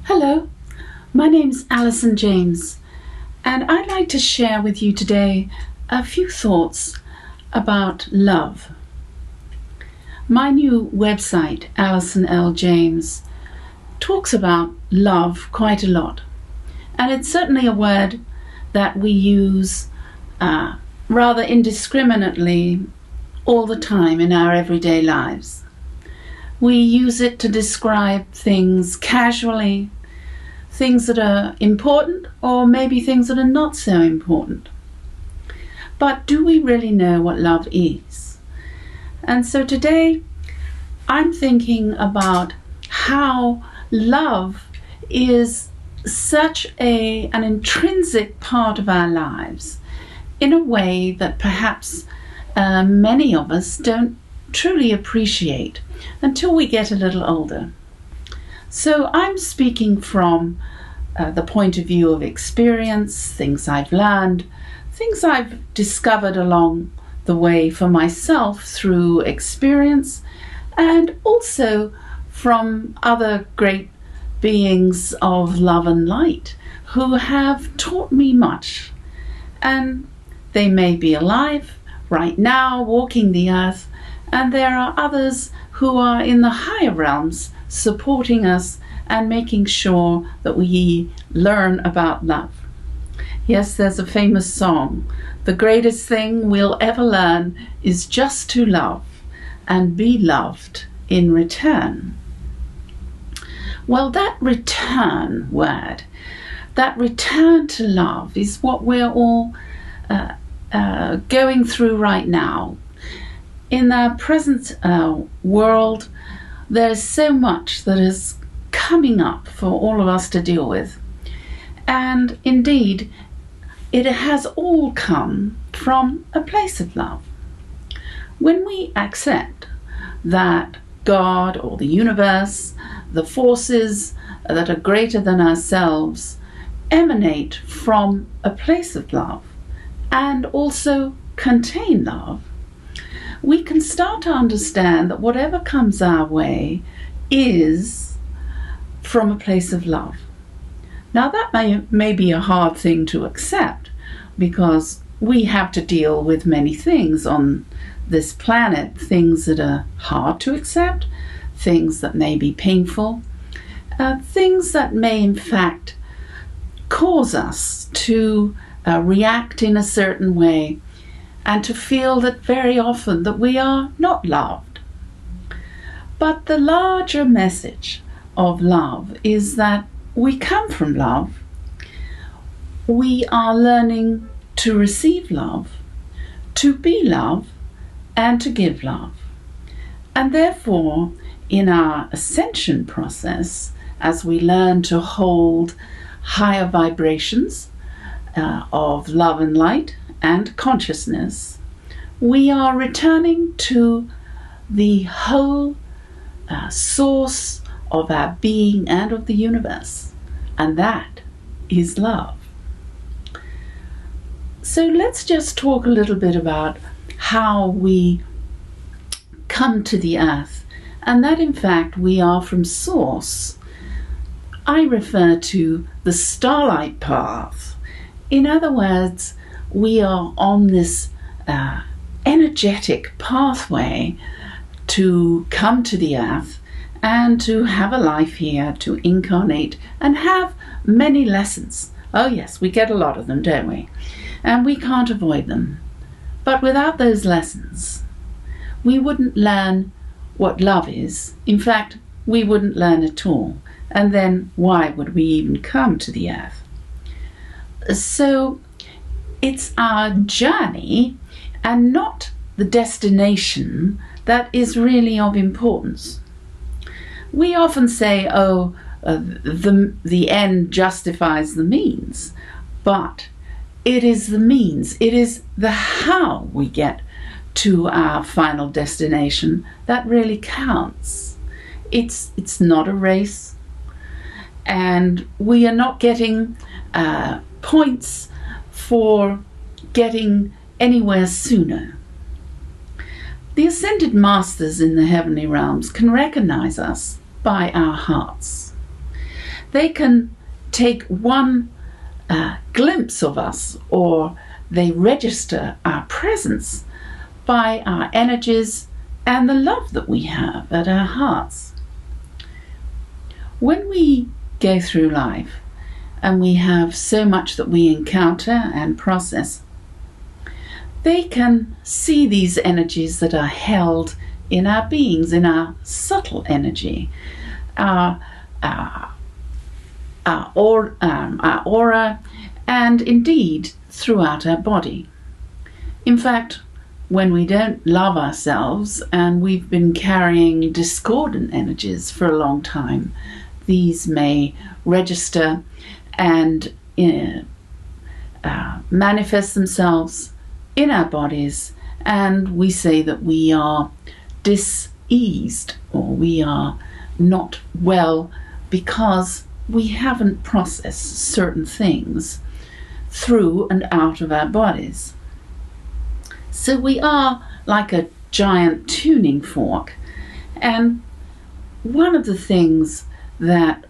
Hello, my name's Alison James, and I'd like to share with you today a few thoughts about love. My new website, Alison L James, talks about love quite a lot, and it's certainly a word that we use rather indiscriminately all the time in our everyday lives. We use it to describe things casually, things that are important, or maybe things that are not so important. But do we really know what love is? And so today I'm thinking about how love is such an intrinsic part of our lives in a way that perhaps many of us don't truly appreciate until we get a little older. So I'm speaking from the point of view of experience, things I've learned, things I've discovered along the way for myself through experience, and also from other great beings of love and light who have taught me much. And they may be alive right now, walking the earth, and there are others who are in the higher realms supporting us and making sure that we learn about love. Yes, there's a famous song, "The greatest thing we'll ever learn is just to love and be loved in return." Well, that return word, that return to love is what we're all going through right now. In our present world, there's so much that is coming up for all of us to deal with. And indeed, it has all come from a place of love. When we accept that God or the universe, the forces that are greater than ourselves, emanate from a place of love and also contain love, we can start to understand that whatever comes our way is from a place of love. Now that may be a hard thing to accept, because we have to deal with many things on this planet, things that are hard to accept, things that may be painful, things that may in fact cause us to react in a certain way, and to feel that very often that we are not loved. But the larger message of love is that we come from love. We are learning to receive love, to be love, and to give love. And therefore, in our ascension process, as we learn to hold higher vibrations of love and light and consciousness, we are returning to the whole source of our being and of the universe, and that is love. So let's just talk a little bit about how we come to the earth, and that in fact we are from source. I refer to the starlight path. In other words, we are on this energetic pathway to come to the earth and to have a life here, to incarnate and have many lessons. Oh yes, we get a lot of them, don't we? And we can't avoid them. But without those lessons, we wouldn't learn what love is. In fact, we wouldn't learn at all. And then why would we even come to the earth? So it's our journey and not the destination that is really of importance. We often say, the end justifies the means, but it is the means, it is the how we get to our final destination that really counts. It's not a race, and we are not getting points for getting anywhere sooner. The ascended masters in the heavenly realms can recognize us by our hearts. they can take one glimpse of us, or they register our presence by our energies and the love that we have at our hearts. When we go through life and we have so much that we encounter and process, they can see these energies that are held in our beings, in our subtle energy, our aura, and indeed throughout our body. In fact, when we don't love ourselves and we've been carrying discordant energies for a long time, these may register and manifest themselves in our bodies, and we say that we are diseased, or we are not well because we haven't processed certain things through and out of our bodies. So we are like a giant tuning fork, and one of the things that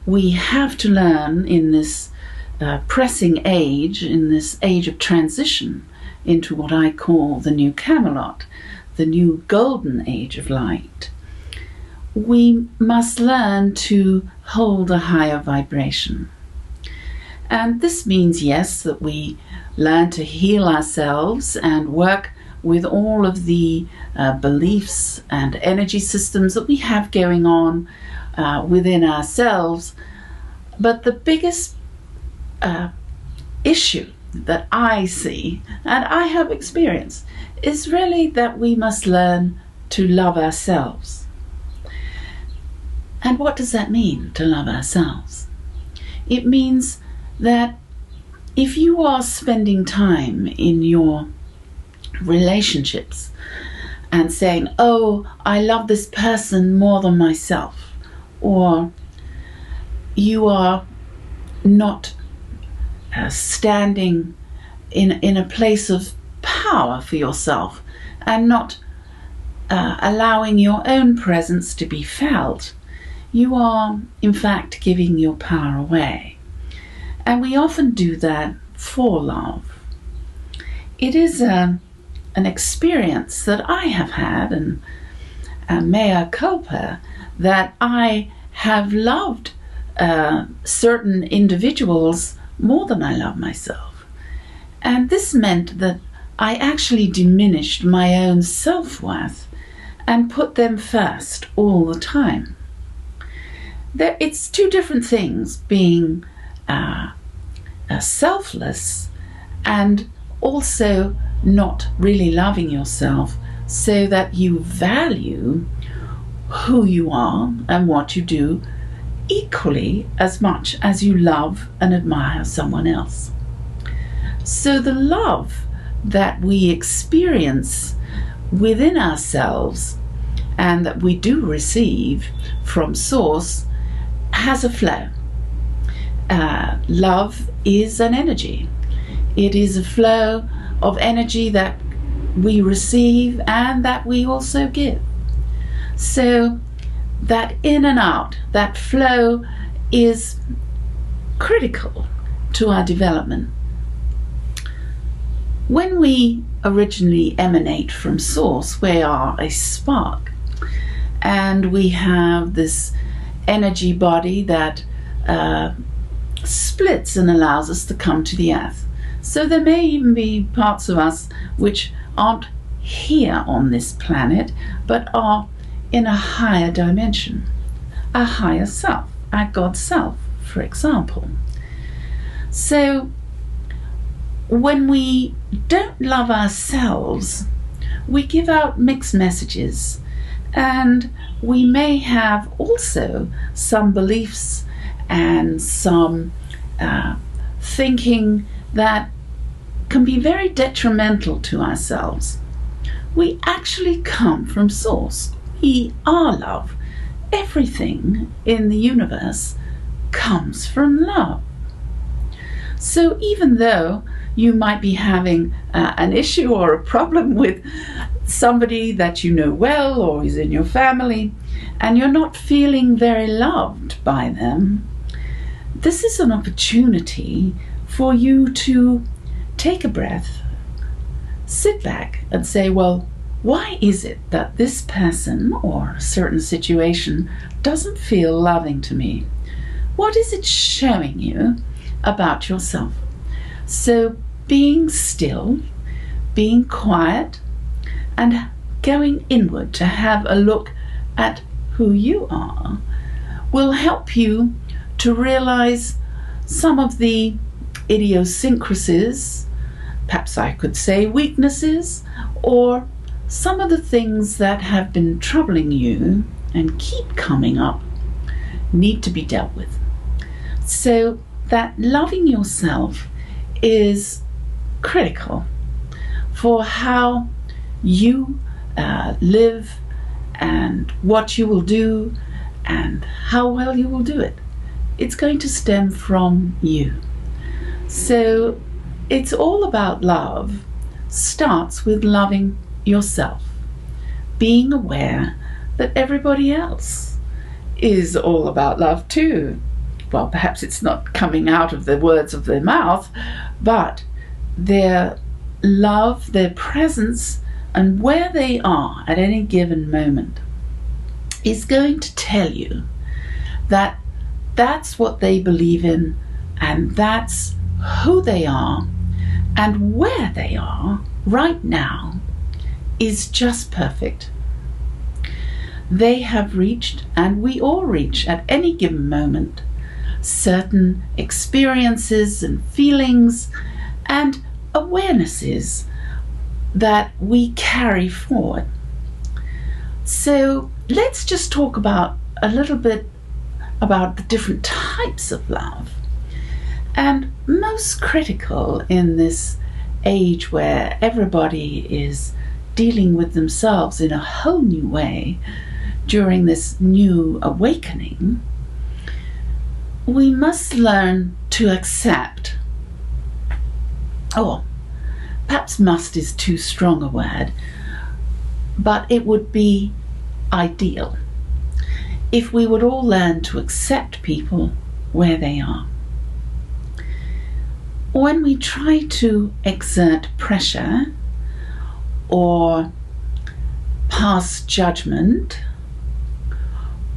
we have to learn in this pressing age, in this age of transition into what I call the new Camelot, the new golden age of light, we must learn to hold a higher vibration. And this means, yes, that we learn to heal ourselves and work with all of the beliefs and energy systems that we have going on within ourselves. But the biggest issue that I see, and I have experienced, is really that we must learn to love ourselves. And what does that mean, to love ourselves? It means that if you are spending time in your relationships and saying, oh, I love this person more than myself, or you are not standing in a place of power for yourself and not allowing your own presence to be felt, you are in fact giving your power away. And we often do that for love. It is an experience that I have had, and mea culpa, that I have loved certain individuals more than I love myself. And this meant that I actually diminished my own self-worth and put them first all the time. It's two different things, being selfless and also not really loving yourself, so that you value who you are and what you do equally as much as you love and admire someone else. So the love that we experience within ourselves and that we do receive from Source has a flow. Love is an energy. It is a flow of energy that we receive and that we also give. So that in and out, that flow is critical to our development. When we originally emanate from Source, we are a spark, and we have this energy body that splits and allows us to come to the earth. So there may even be parts of us which aren't here on this planet, but are in a higher dimension, a higher self, our God self, for example. So when we don't love ourselves, we give out mixed messages, and we may have also some beliefs and some thinking that can be very detrimental to ourselves. We actually come from Source. We are love. Everything in the universe comes from love. So even though you might be having an issue or a problem with somebody that you know well or is in your family, and you're not feeling very loved by them, this is an opportunity for you to take a breath, sit back and say, well, why is it that this person or a certain situation doesn't feel loving to me? What is it showing you about yourself? So being still, being quiet, and going inward to have a look at who you are will help you to realize some of the idiosyncrasies, perhaps I could say weaknesses, or some of the things that have been troubling you and keep coming up need to be dealt with. So that loving yourself is critical for how you live and what you will do and how well you will do it. It's going to stem from you. So it's all about love. Starts with loving yourself, being aware that everybody else is all about love too. Well, perhaps it's not coming out of the words of their mouth, but their love, their presence, and where they are at any given moment is going to tell you that that's what they believe in, and that's who they are, and where they are right now is just perfect. They have reached, and we all reach at any given moment, certain experiences and feelings and awarenesses that we carry forward. So let's just talk about a little bit about the different types of love. And most critical in this age where everybody is dealing with themselves in a whole new way during this new awakening, we must learn to accept, or perhaps must is too strong a word, but it would be ideal if we would all learn to accept people where they are. When we try to exert pressure or pass judgment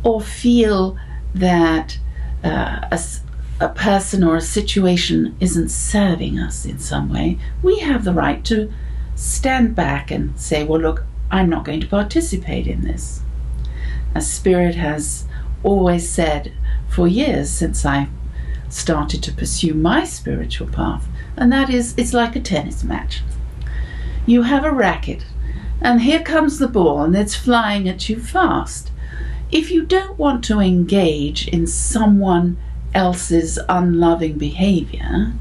or feel that a person or a situation isn't serving us in some way, we have the right to stand back and say, well, look, I'm not going to participate in this. As Spirit has always said for years since I started to pursue my spiritual path, and that is, it's like a tennis match. You have a racket, and here comes the ball, and it's flying at you fast. If you don't want to engage in someone else's unloving behavior,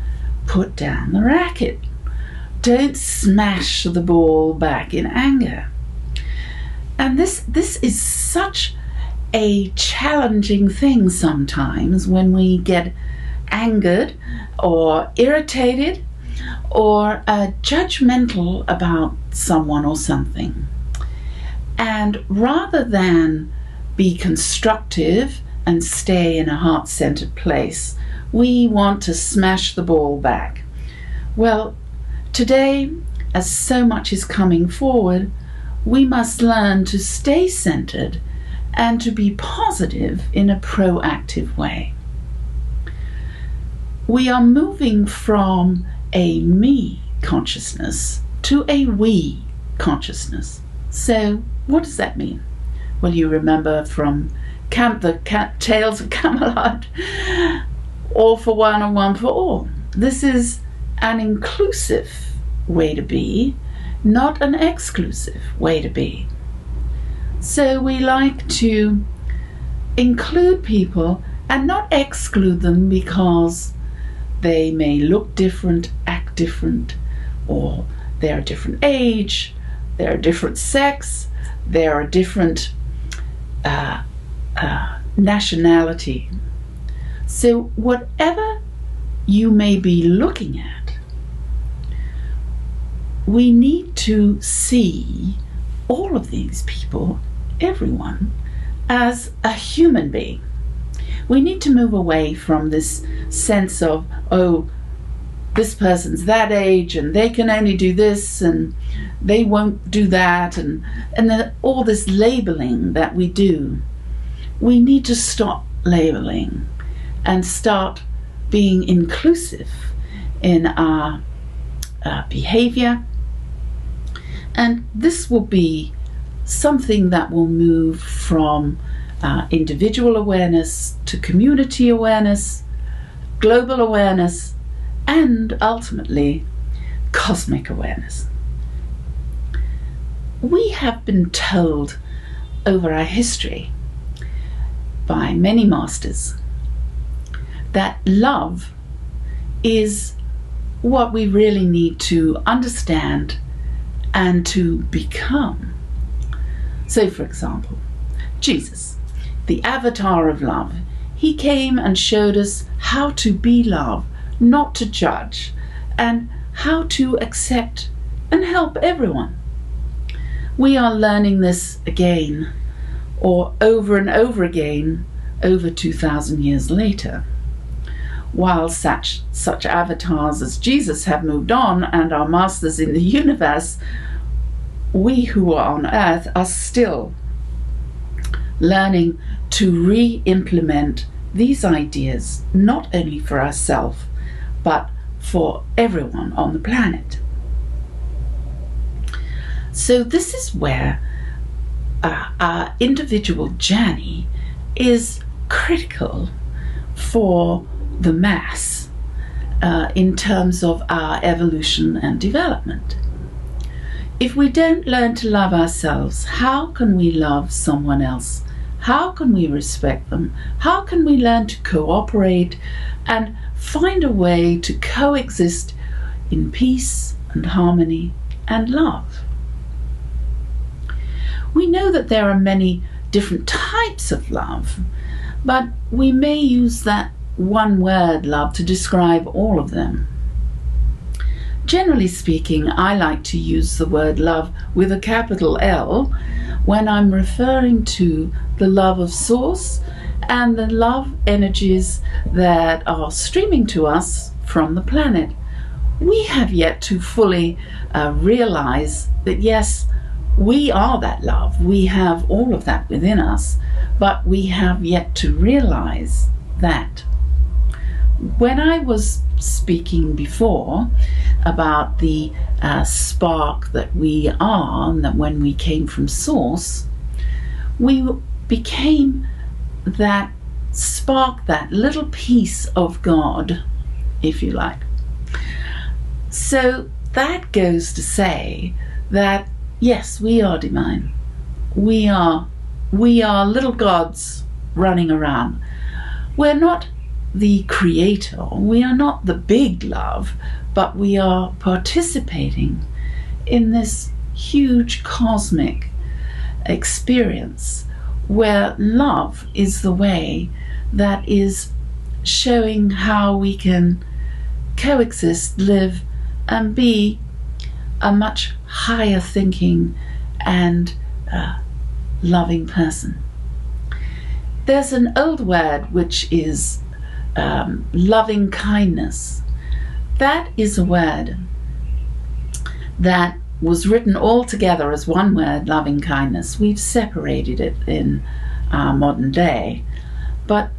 put down the racket. Don't smash the ball back in anger. And this is such a challenging thing sometimes when we get angered or irritated or judgmental about someone or something. And rather than be constructive and stay in a heart-centered place, we want to smash the ball back. Well, today, as so much is coming forward, we must learn to stay centered and to be positive in a proactive way. We are moving from a me consciousness to a we consciousness. So what does that mean? Well, you remember from the Tales of Camelot, all for one and one for all. This is an inclusive way to be, not an exclusive way to be. So we like to include people and not exclude them because they may look different, act different, or they're a different age, they're a different sex, they're a different nationality. So whatever you may be looking at, we need to see all of these people, everyone, as a human being We need to move away from this sense of, oh, this person's that age and they can only do this and they won't do that, and then all this labeling that we do. We need to stop labeling and start being inclusive in our behavior, and this will be something that will move from individual awareness to community awareness, global awareness, and ultimately cosmic awareness. We have been told over our history by many masters that love is what we really need to understand and to become. So, for example, Jesus, the avatar of love, he came and showed us how to be love, not to judge, and how to accept and help everyone. We are learning this again, or over and over again, over 2,000 years later. While such avatars as Jesus have moved on and are masters in the universe, we who are on earth are still learning to re-implement these ideas, not only for ourselves, but for everyone on the planet. So this is where our individual journey is critical for the mass in terms of our evolution and development. If we don't learn to love ourselves, how can we love someone else? How can we respect them? How can we learn to cooperate and find a way to coexist in peace and harmony and love? We know that there are many different types of love, but we may use that one word, love, to describe all of them. Generally speaking, I like to use the word love with a capital L when I'm referring to the love of Source and the love energies that are streaming to us from the planet. We have yet to fully realize that, yes, we are that love. We have all of that within us, but we have yet to realize that. When I was speaking before about the spark that we are, and that when we came from Source, we became that spark, that little piece of God, if you like. So that goes to say that yes, we are divine. We are little gods running around. We're not the creator. We are not the big love, but we are participating in this huge cosmic experience where love is the way that is showing how we can coexist, live, and be a much higher thinking and loving person. There's an old word which is loving kindness. That is a word that was written all together as one word, loving kindness. We've separated it in our modern day, but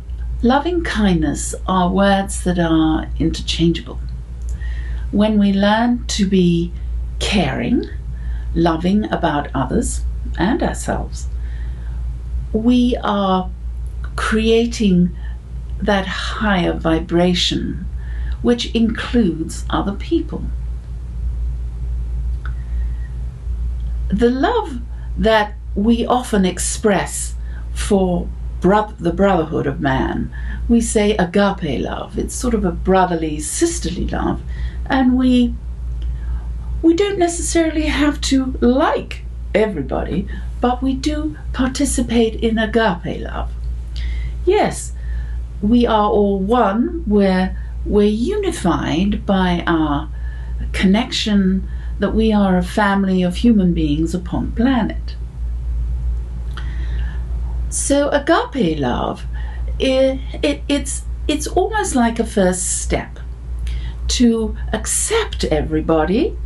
loving kindness are words that are interchangeable. When we learn to be caring, loving about others and ourselves, we are creating that higher vibration, which includes other people. The love that we often express for the brotherhood of man, we say agape love. It's sort of a brotherly, sisterly love, and we don't necessarily have to like everybody, but we do participate in agape love. Yes, we are all one, we're unified by our connection that we are a family of human beings upon the planet. So agape love it's almost like a first step to accept everybody,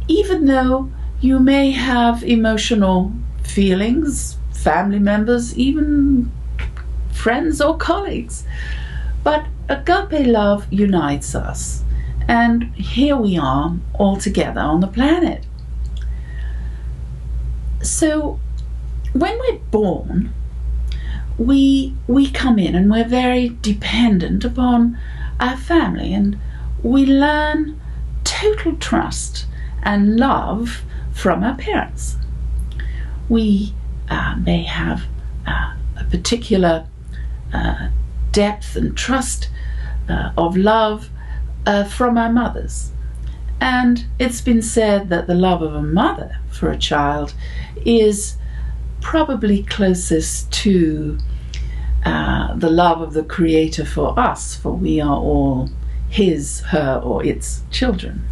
even though you may have emotional feelings, family members, even friends or colleagues. But agape love unites us, and here we are all together on the planet. So when we're born, we come in and we're very dependent upon our family, and we learn total trust and love from our parents. We may have a particular depth and trust of love from our mothers. And it's been said that the love of a mother for a child is probably closest to the love of the Creator for us, for we are all his, her, or its children.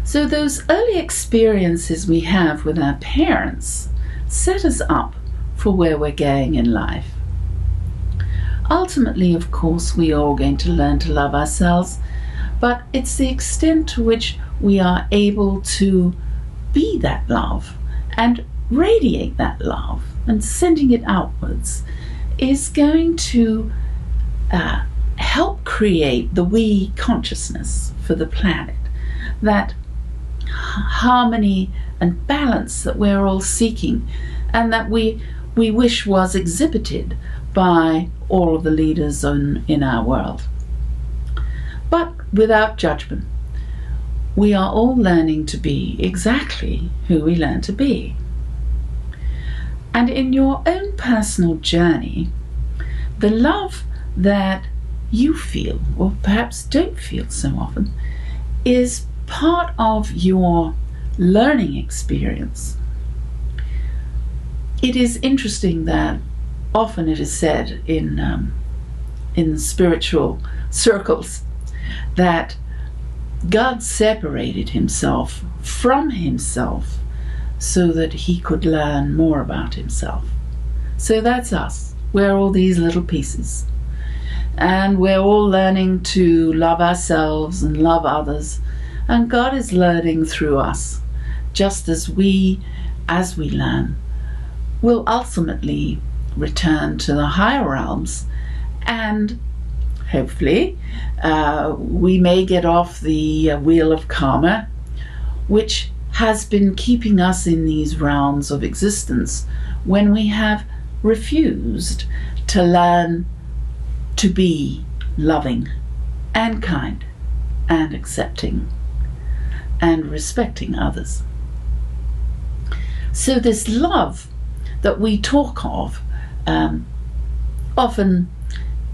So those early experiences we have with our parents set us up for where we're going in life. Ultimately, of course, we are all going to learn to love ourselves, but it's the extent to which we are able to be that love and radiate that love and sending it outwards is going to help create the we consciousness for the planet, that harmony and balance that we're all seeking, and that we wish was exhibited by all of the leaders in our world. But without judgment, we are all learning to be exactly who we learn to be. And in your own personal journey, the love that you feel, or perhaps don't feel so often, is part of your learning experience. It is interesting that often it is said in spiritual circles that God separated himself from himself so that he could learn more about himself. So that's us. We're all these little pieces. And we're all learning to love ourselves and love others. And God is learning through us, just as we learn, will ultimately return to the higher realms, and hopefully we may get off the wheel of karma, which has been keeping us in these rounds of existence when we have refused to learn to be loving and kind and accepting and respecting others. So this love that we talk of, often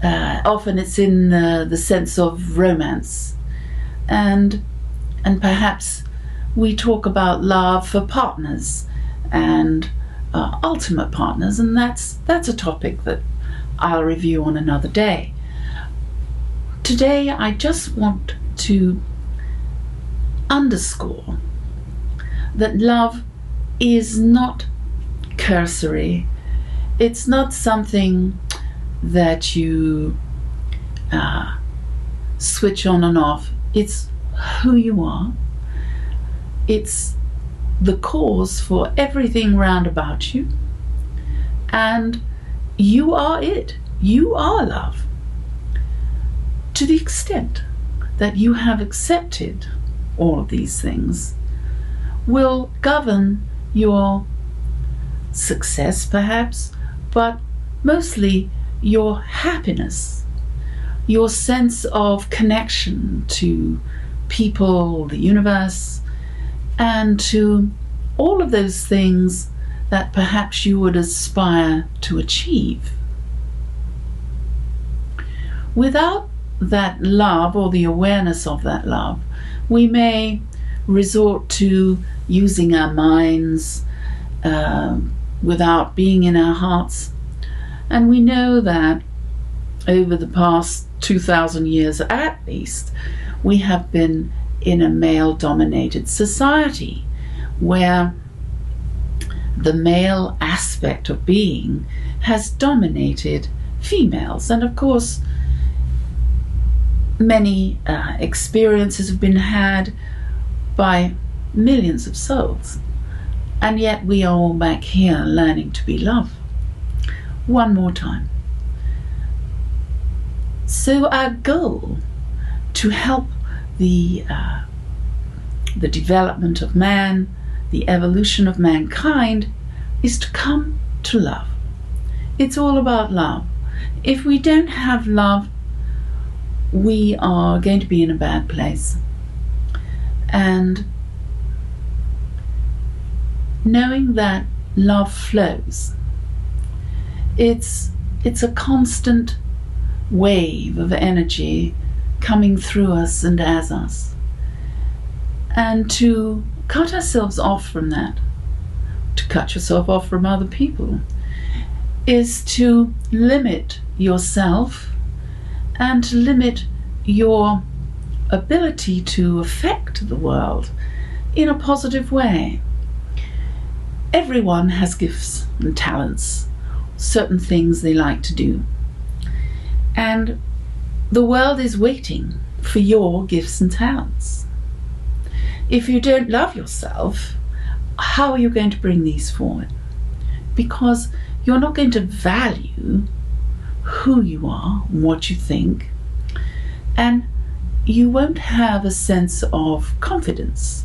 it's in the sense of romance, and perhaps we talk about love for partners and ultimate partners, and that's a topic that I'll review on another day. Today I just want to underscore that love is not cursory. It's not something that you switch on and off. It's who you are. It's the cause for everything round about you, and you are it. You are love. To the extent that you have accepted all of these things will govern your success, perhaps, but mostly your happiness, your sense of connection to people, the universe, and to all of those things that perhaps you would aspire to achieve. Without that love, or the awareness of that love, we may resort to using our minds without being in our hearts. And we know that over the past 2,000 years at least, we have been in a male-dominated society where the male aspect of being has dominated females. And of course, many experiences have been had by millions of souls. And yet we are all back here learning to be love. One more time. So our goal to help the development of man, the evolution of mankind, is to come to love. It's all about love. If we don't have love, we are going to be in a bad place. And knowing that love flows, it's a constant wave of energy coming through us and as us. And to cut ourselves off from that, to cut yourself off from other people, is to limit yourself and to limit your ability to affect the world in a positive way. Everyone has gifts and talents, certain things they like to do. And the world is waiting for your gifts and talents. If you don't love yourself, how are you going to bring these forward? Because you're not going to value who you are, what you think, and you won't have a sense of confidence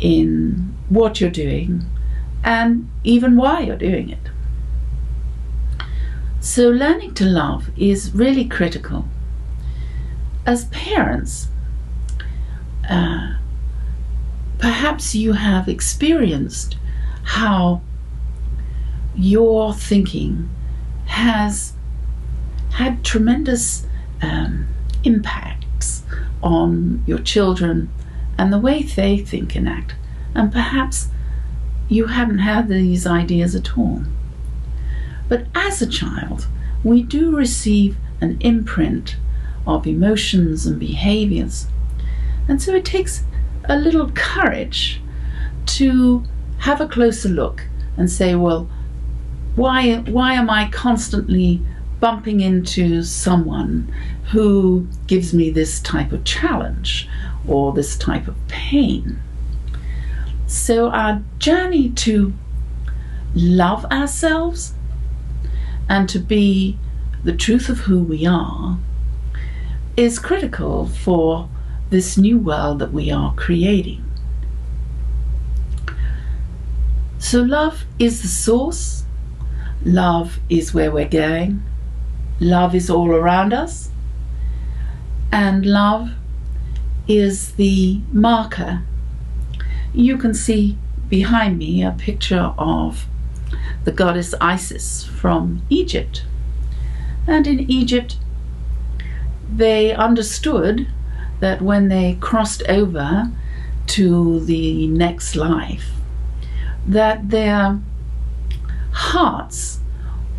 in what you're doing and even why you're doing it. So learning to love is really critical. As parents, perhaps you have experienced how your thinking has had tremendous impacts on your children and the way they think and act. And perhaps you haven't had these ideas at all. But as a child, we do receive an imprint of emotions and behaviors. And so it takes a little courage to have a closer look and say, well, why am I constantly bumping into someone who gives me this type of challenge or this type of pain? So our journey to love ourselves and to be the truth of who we are is critical for this new world that we are creating. So love is the source. Love is where we're going. Love is all around us. And love is the marker. You can see behind me a picture of the goddess Isis from Egypt. And in Egypt, they understood that when they crossed over to the next life, that their hearts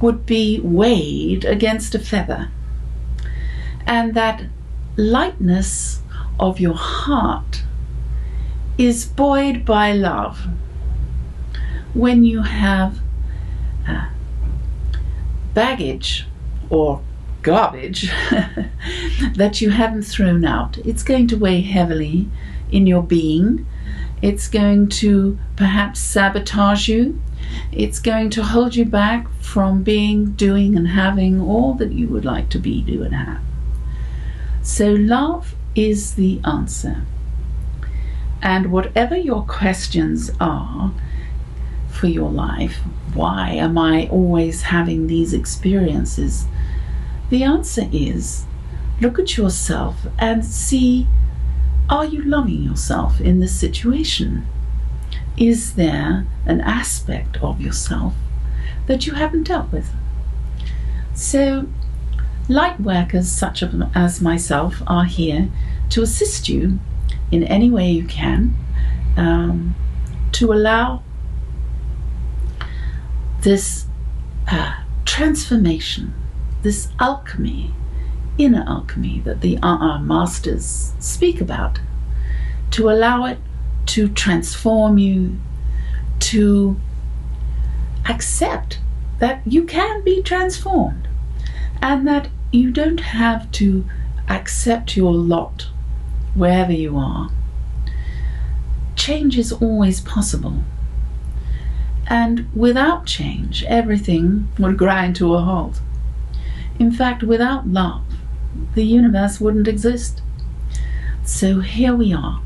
would be weighed against a feather, and that lightness of your heart is buoyed by love. When you have baggage or garbage that you haven't thrown out, it's going to weigh heavily in your being. It's going to perhaps sabotage you. It's going to hold you back from being, doing, and having all that you would like to be, do, and have. So love is the answer. And whatever your questions are for your life, why am I always having these experiences? The answer is, look at yourself and see, are you loving yourself in this situation? Is there an aspect of yourself that you haven't dealt with? So, light workers such as myself are here to assist you in any way you can, to allow this transformation, this alchemy, inner alchemy that the masters speak about, to allow it to transform you, to accept that you can be transformed and that you don't have to accept your lot wherever you are. Change is always possible. And without change, everything would grind to a halt. In fact, without love, the universe wouldn't exist. So here we are,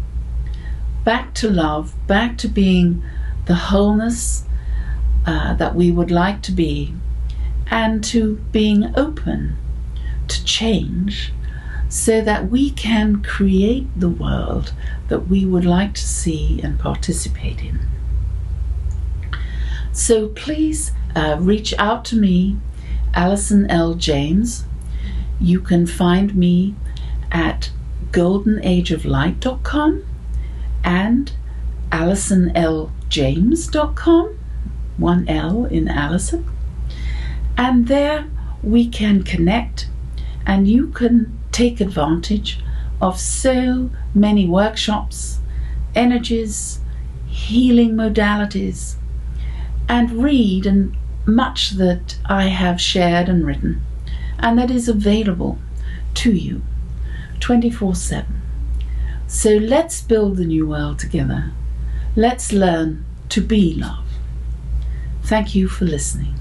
back to love, back to being the wholeness that we would like to be, and to being open to change so that we can create the world that we would like to see and participate in. So please reach out to me, Alison L James. You can find me at goldenageoflight.com and AlisonLJames.com, one L in Alison. And there we can connect, and you can take advantage of so many workshops, energies, healing modalities, and read and much that I have shared and written, and that is available to you 24/7. So let's build the new world together. Let's learn to be love. Thank you for listening.